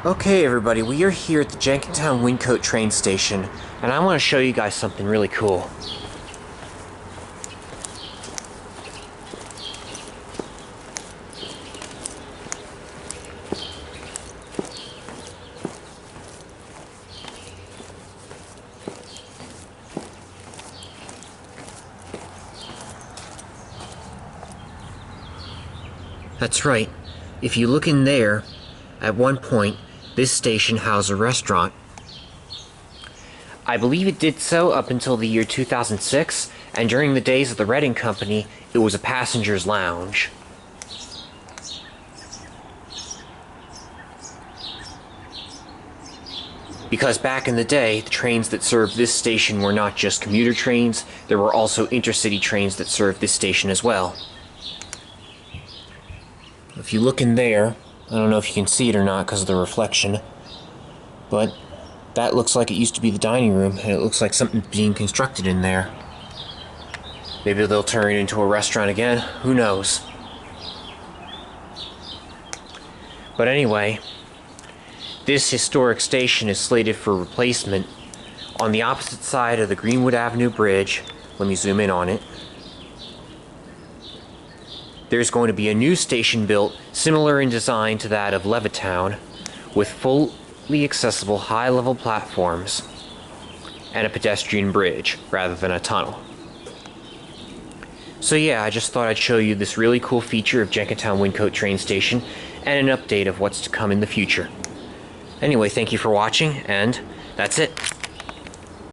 Okay everybody, we are here at the Jenkintown-Wyncote train station, and I want to show you guys something really cool. That's right. If you look in there, at one point, this station housed a restaurant. I believe it did so up until the year 2006, and during the days of the Reading Company, it was a passenger's lounge. Because back in the day, the trains that served this station were not just commuter trains, there were also intercity trains that served this station as well. If you look in there, I don't know if you can see it or not because of the reflection, but that looks like it used to be the dining room, and it looks like something's being constructed in there. Maybe they'll turn it into a restaurant again, who knows. But anyway, this historic station is slated for replacement. On the opposite side of the Greenwood Avenue Bridge, let me zoom in on it, there's going to be a new station built similar in design to that of Levittown, with fully accessible high-level platforms and a pedestrian bridge rather than a tunnel. So yeah, I just thought I'd show you this really cool feature of Jenkintown-Wyncote train station and an update of what's to come in the future. Anyway, thank you for watching, and that's it.